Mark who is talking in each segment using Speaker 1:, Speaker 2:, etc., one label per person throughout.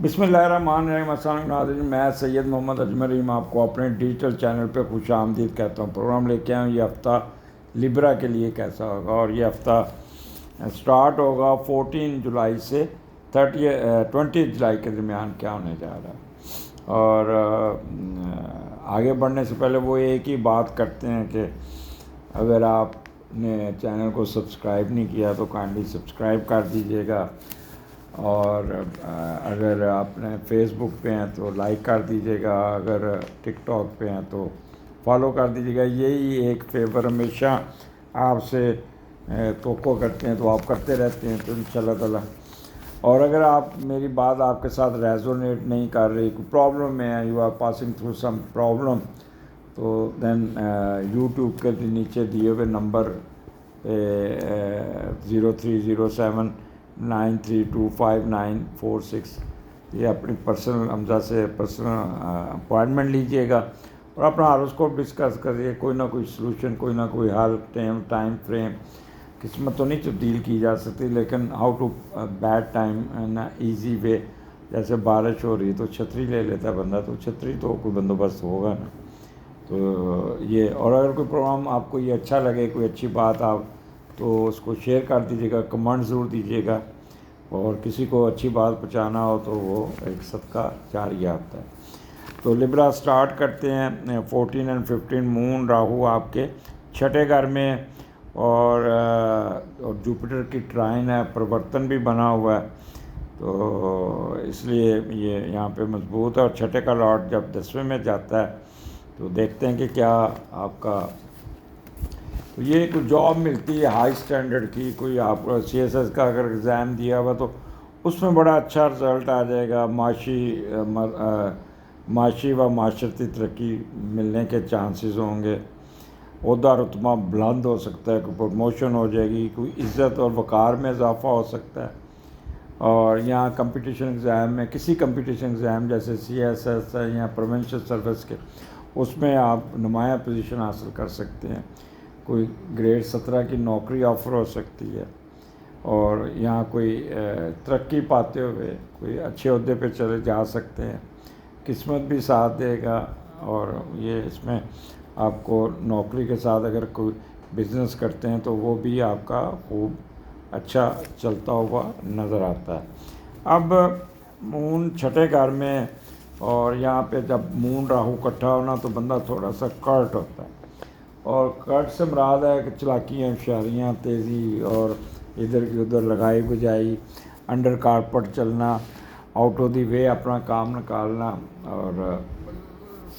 Speaker 1: بسم اللہ الرحمن الرحیم۔ السلام علیکم ناظرین، میں سید محمد اجمل رحیم آپ کو اپنے ڈیجیٹل چینل پہ خوش آمدید کہتا ہوں۔ پروگرام لے کے آئے ہوں یہ ہفتہ لبرا کے لیے کیسا ہوگا، اور یہ ہفتہ سٹارٹ ہوگا 14 جولائی سے 20 جولائی کے درمیان کیا ہونے جا رہا ہے۔ اور آگے بڑھنے سے پہلے وہ ایک ہی بات کرتے ہیں کہ اگر آپ نے چینل کو سبسکرائب نہیں کیا تو کائنڈلی سبسکرائب کر دیجیے گا، اور اگر آپ نے فیس بک پہ ہیں تو لائک کر دیجیے گا، اگر ٹک ٹاک پہ ہیں تو فالو کر دیجیے گا۔ یہی ایک فیور ہمیشہ آپ سے توقع کرتے ہیں تو آپ کرتے رہتے ہیں تو انشاءاللہ تعالیٰ۔ اور اگر آپ میری بات آپ کے ساتھ ریزونیٹ نہیں کر رہی، کوئی پرابلم ہے، you are passing through some problem, تو دین یوٹیوب کے نیچے دیے ہوئے نمبر 0307932596 یہ اپنی پرسنل حمزہ سے پرسنل اپوائنٹمنٹ لیجیے گا اور اپنا ہاروسکوپ ڈسکس کریے۔ کوئی نہ کوئی سلوشن، کوئی نہ کوئی حل، ٹائم فریم، قسمت تو نہیں تبدیل کی جا سکتی، لیکن how to bad time in easy way. جیسے بارش ہو رہی ہے تو چھتری لے لیتا ہے بندہ، تو چھتری تو کوئی بندوبست ہوگا نا۔ تو یہ، اور اگر کوئی پروگرام آپ کو یہ اچھا لگے، کوئی اچھی بات آپ، تو اس کو شیئر کر دیجیے گا، کمنٹ ضرور دیجیے گا، اور کسی کو اچھی بات پہنچانا ہو تو وہ ایک صدقہ جاریہ ہوتا ہے۔ تو لبرا سٹارٹ کرتے ہیں 14 اور 15 مون راہو آپ کے چھٹے گھر میں، اور جوپیٹر کی ٹرائن ہے، پرورتن بھی بنا ہوا ہے، تو اس لیے یہ یہاں پہ مضبوط ہے۔ اور چھٹے کا لاٹ جب 10ویں میں جاتا ہے تو دیکھتے ہیں کہ کیا آپ کا، تو یہ کوئی جاب ملتی ہے ہائی سٹینڈرڈ کی، کوئی آپ CSS کا اگر ایگزام دیا ہوا تو اس میں بڑا اچھا رزلٹ آ جائے گا، معاشی و معاشرتی ترقی ملنے کے چانسز ہوں گے، عہدہ رتبہ بلند ہو سکتا ہے، کوئی پروموشن ہو جائے گی، کوئی عزت اور وقار میں اضافہ ہو سکتا ہے۔ اور یہاں کمپٹیشن ایگزام میں، کسی کمپٹیشن ایگزام جیسے CSS ہے یا پروونشل سروس کے، اس میں آپ نمایاں پوزیشن حاصل کر سکتے ہیں، کوئی گریڈ 17 کی نوکری آفر ہو سکتی ہے، اور یہاں کوئی ترقی پاتے ہوئے کوئی اچھے عہدے پہ چلے جا سکتے ہیں، قسمت بھی ساتھ دے گا۔ اور یہ اس میں آپ کو نوکری کے ساتھ اگر کوئی بزنس کرتے ہیں تو وہ بھی آپ کا خوب اچھا چلتا ہوا نظر آتا ہے۔ اب مون چھٹے گھر میں، اور یہاں پہ جب مون راہو اکٹھا ہونا تو بندہ تھوڑا سا کرٹ ہوتا ہے، اور کرٹ سے مراد ہے کہ چلاکیاں، ہوشیاریاں، تیزی، اور ادھر کی ادھر لگائی بجائی، انڈر کارپٹ چلنا، آؤٹ آف دی وے اپنا کام نکالنا، اور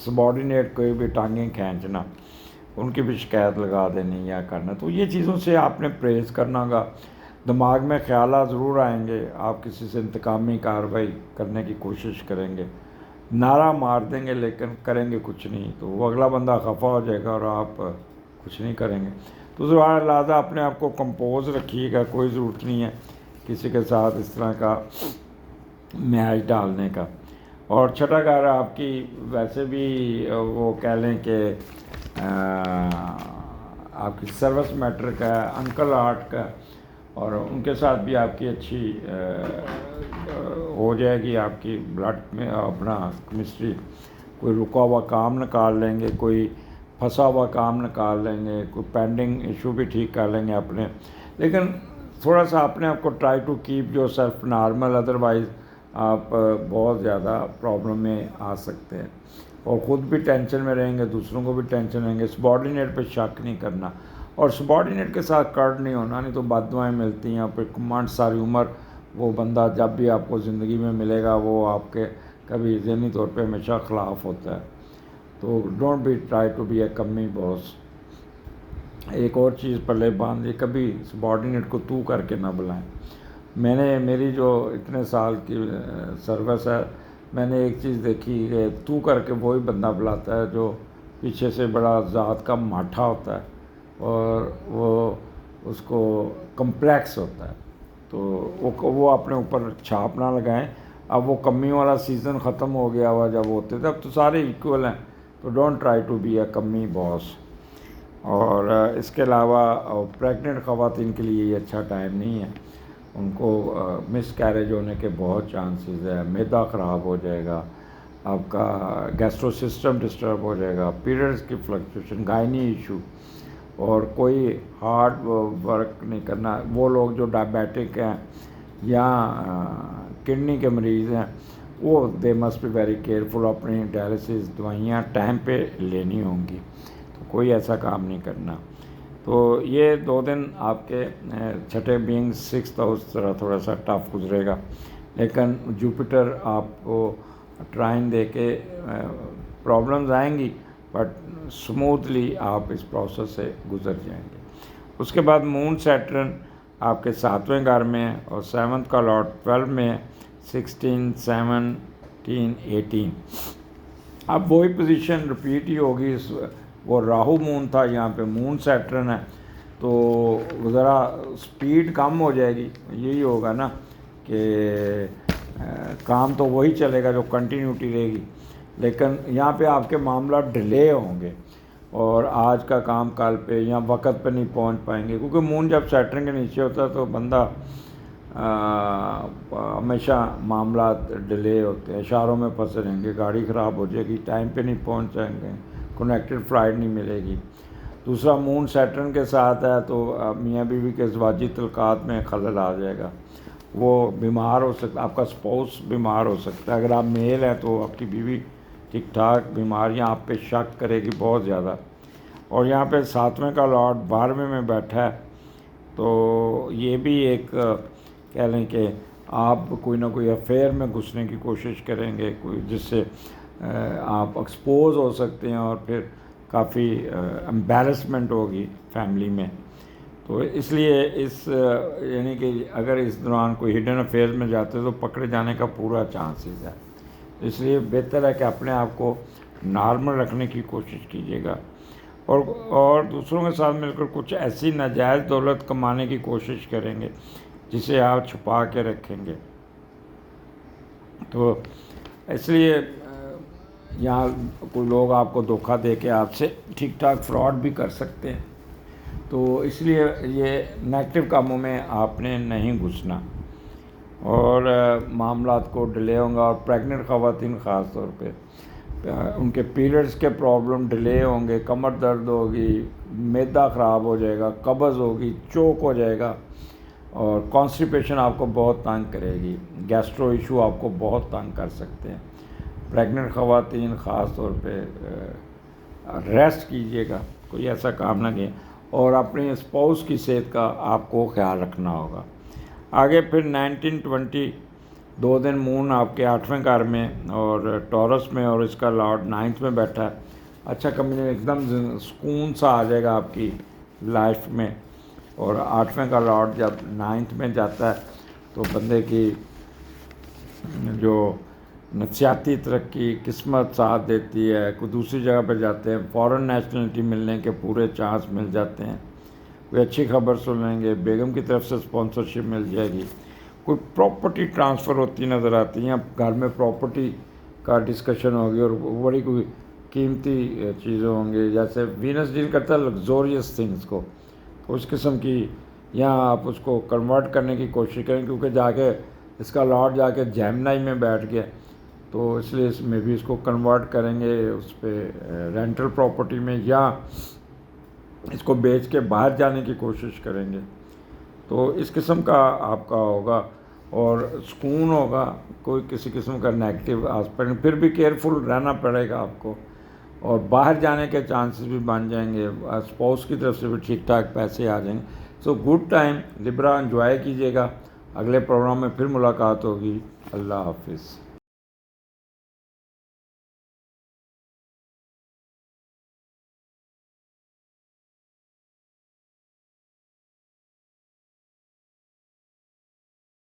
Speaker 1: سبارڈینیٹ کوئی بھی ٹانگیں کھینچنا، ان کی بھی شکایت لگا دینی یا کرنا۔ تو یہ چیزوں سے آپ نے پرہیز کرنا گا۔ دماغ میں خیالات ضرور آئیں گے، آپ کسی سے انتقامی کارروائی کرنے کی کوشش کریں گے، نعرہ مار دیں گے لیکن کریں گے کچھ نہیں، تو وہ اگلا بندہ خفا ہو جائے گا اور آپ کچھ نہیں کریں گے۔ تو لہٰذا اپنے آپ کو کمپوز رکھیے گا، کوئی ضرورت نہیں ہے کسی کے ساتھ اس طرح کا میچ ڈالنے کا۔ اور چھٹا گھر آپ کی ویسے بھی وہ کہہ لیں کہ آپ کی سروس میٹر کا ہے، انکل آرٹ کا، اور ان کے ساتھ بھی آپ کی اچھی ہو جائے گی، آپ کی بلڈ میں اپنا کیمسٹری، کوئی رکا ہوا کام نکال لیں گے، کوئی پھنسا ہوا کام نکال لیں گے، کوئی پینڈنگ ایشو بھی ٹھیک کر لیں گے اپنے، لیکن تھوڑا سا اپنے آپ کو ٹرائی ٹو کیپ جو سیلف نارمل، ادروائز آپ بہت زیادہ پرابلم میں آ سکتے ہیں، اور خود بھی ٹینشن میں رہیں گے، دوسروں کو بھی ٹینشن رہیں گے۔ سبارڈینیٹ پہ شک نہیں کرنا، اور سبارڈینیٹ کے ساتھ کرد نہیں ہونا، نہیں تو بد دعائیں ملتی ہیں، اور پھر کمانڈ ساری عمر وہ بندہ جب بھی آپ کو زندگی میں ملے گا وہ آپ کے کبھی ذہنی طور پہ ہمیشہ خلاف ہوتا ہے۔ تو don't be try to be a کمی باس۔ ایک اور چیز پلے باندھ لی، کبھی سبارڈینیٹ کو تو کر کے نہ بلائیں۔ میری جو اتنے سال کی سروس ہے، میں نے ایک چیز دیکھی کہ تو کر کے وہی بندہ بلاتا ہے جو پیچھے سے بڑا ذات کا ماٹھا ہوتا ہے، اور وہ اس کو کمپلیکس ہوتا ہے، تو وہ اپنے اوپر چھاپ نہ لگائیں۔ اب وہ کمی والا سیزن ختم ہو گیا ہوا جب ہوتے تھے، اب تو سارے ایکول ہیں، تو don't try to be a کمی باس۔ اور اس کے علاوہ پریگننٹ خواتین کے لیے یہ اچھا ٹائم نہیں ہے، ان کو مس کیریج ہونے کے بہت چانسز ہے، معدہ خراب ہو جائے گا، آپ کا گیسٹرو سسٹم ڈسٹرب ہو جائے گا، پیریڈز کی فلکچویشن، گائنی ایشو، اور کوئی ہارڈ ورک نہیں کرنا۔ وہ لوگ جو ڈائبیٹک ہیں یا کڈنی کے مریض ہیں وہ they must be very careful, اپنی ڈائلسس دوائیاں ٹائم پہ لینی ہوں گی، تو کوئی ایسا کام نہیں کرنا۔ تو یہ 2 دن آپ کے چھٹے بینگ 6th ہاؤس تھوڑا سا ٹف گزرے گا، لیکن جوپیٹر آپ کو ٹرائن دے کے پرابلمز آئیں گی، بٹ سموتھلی آپ اس پروسیس سے گزر جائیں گے۔ اس کے بعد مون سیٹرن آپ کے 7ویں گھر میں ہے، اور 7th کا لارڈ 12 میں ہے، 16 17 18۔ اب وہی پوزیشن رپیٹ ہی ہوگی، وہ راہو مون تھا، یہاں پہ مون سیٹرن ہے، تو ذرا سپیڈ کم ہو جائے گی۔ یہی ہوگا نا کہ کام تو وہی چلے گا جو کنٹینیوٹی رہے گی، لیکن یہاں پہ آپ کے معاملات ڈیلے ہوں گے، اور آج کا کام کل پہ یا وقت پہ نہیں پہنچ پائیں گے، کیونکہ مون جب سیٹرن کے نیچے ہوتا ہے تو بندہ ہمیشہ معاملات ڈیلے ہوتے ہیں، اشاروں میں پھنسے رہیں گے، گاڑی خراب ہو جائے گی، ٹائم پہ نہیں پہنچ جائیں گے، کنیکٹڈ فلائٹ نہیں ملے گی۔ دوسرا مون سیٹرن کے ساتھ ہے تو میاں بیوی کے ازواجی تعلقات میں خلل آ جائے گا، وہ بیمار ہو سکتا ہے، آپ کا اسپاؤس بیمار ہو سکتا ہے، اگر آپ میل ہیں تو آپ کی بیوی ٹھیک ٹھاک بیماریاں آپ پہ شک کرے گی بہت زیادہ۔ اور یہاں پہ 7ویں کا لارڈ 12ویں میں بیٹھا ہے، تو یہ بھی ایک کہہ لیں کہ آپ کوئی نہ کوئی افیئر میں گھسنے کی کوشش کریں گے، کوئی جس سے آپ ایکسپوز ہو سکتے ہیں، اور پھر کافی امبیرسمنٹ ہوگی فیملی میں۔ تو اس لیے یعنی کہ اگر اس دوران کوئی ہڈن افیئر میں جاتے تو پکڑے جانے کا پورا چانسز ہے، اس لیے بہتر ہے کہ اپنے آپ کو نارمل رکھنے کی کوشش کیجیے گا، اور دوسروں کے ساتھ مل کر کچھ ایسی ناجائز دولت کمانے کی کوشش کریں گے جسے آپ چھپا کے رکھیں گے۔ تو اس لیے یہاں کوئی لوگ آپ کو دھوکہ دے کے آپ سے ٹھیک ٹھاک فراڈ بھی کر سکتے ہیں، تو اس لیے یہ نیگیٹو کاموں میں آپ نے نہیں گھسنا، اور معاملات کو ڈیلے ہوں گا۔ اور پریگننٹ خواتین خاص طور پہ ان کے پیریڈز کے پرابلم ڈیلے ہوں گے، کمر درد ہوگی، معدہ خراب ہو جائے گا، قبض ہوگی، چوک ہو جائے گا، اور کانسٹیپیشن آپ کو بہت تنگ کرے گی، گیسٹرو ایشو آپ کو بہت تنگ کر سکتے ہیں۔ پریگننٹ خواتین خاص طور پہ ریسٹ کیجیے گا، کوئی ایسا کام نہ کیے، اور اپنے اسپاؤس کی صحت کا آپ کو خیال رکھنا ہوگا۔ آگے پھر 19 20 2 دن مون آپ کے 8ویں گھر میں اور ٹورس میں، اور اس کا لارڈ 9th میں بیٹھا ہے۔ اچھا ایک دم سکون سا آ جائے گا آپ کی لائف میں، اور 8ویں کا لارڈ جب 9th میں جاتا ہے تو بندے کی جو نفسیاتی ترقی، قسمت ساتھ دیتی ہے، کوئی دوسری جگہ پہ جاتے ہیں، فورن نیشنلٹی ملنے کے پورے چانس مل جاتے ہیں، کوئی اچھی خبر سن لیں گے، بیگم کی طرف سے اسپانسرشپ مل جائے گی، کوئی پراپرٹی ٹرانسفر ہوتی نظر آتی ہیں، گھر میں پراپرٹی کا ڈسکشن ہوگی، اور بڑی کوئی قیمتی چیزیں ہوں گی، جیسے وینس ڈیل کرتا ہے لگزوریس تھنگس کو، تو اس قسم کی یہاں آپ اس کو کنورٹ کرنے کی کوشش کریں، کیونکہ جا کے اس کا لارڈ جا کے جیمنائی میں بیٹھ گیا، تو اس لیے اس میں بھی اس کو کنورٹ کریں گے اس پہ رینٹل پراپرٹی میں، یا اس کو بیچ کے باہر جانے کی کوشش کریں گے، تو اس قسم کا آپ کا ہوگا، اور سکون ہوگا، کوئی کسی قسم کا نیگیٹو آسپیکٹ، پھر بھی کیئرفل رہنا پڑے گا آپ کو، اور باہر جانے کے چانسز بھی بن جائیں گے، اسپاؤس کی طرف سے بھی ٹھیک ٹھاک پیسے آ جائیں گے۔ سو گڈ ٹائم، لبرا انجوائے کیجیے گا، اگلے پروگرام میں پھر ملاقات ہوگی، اللہ حافظ۔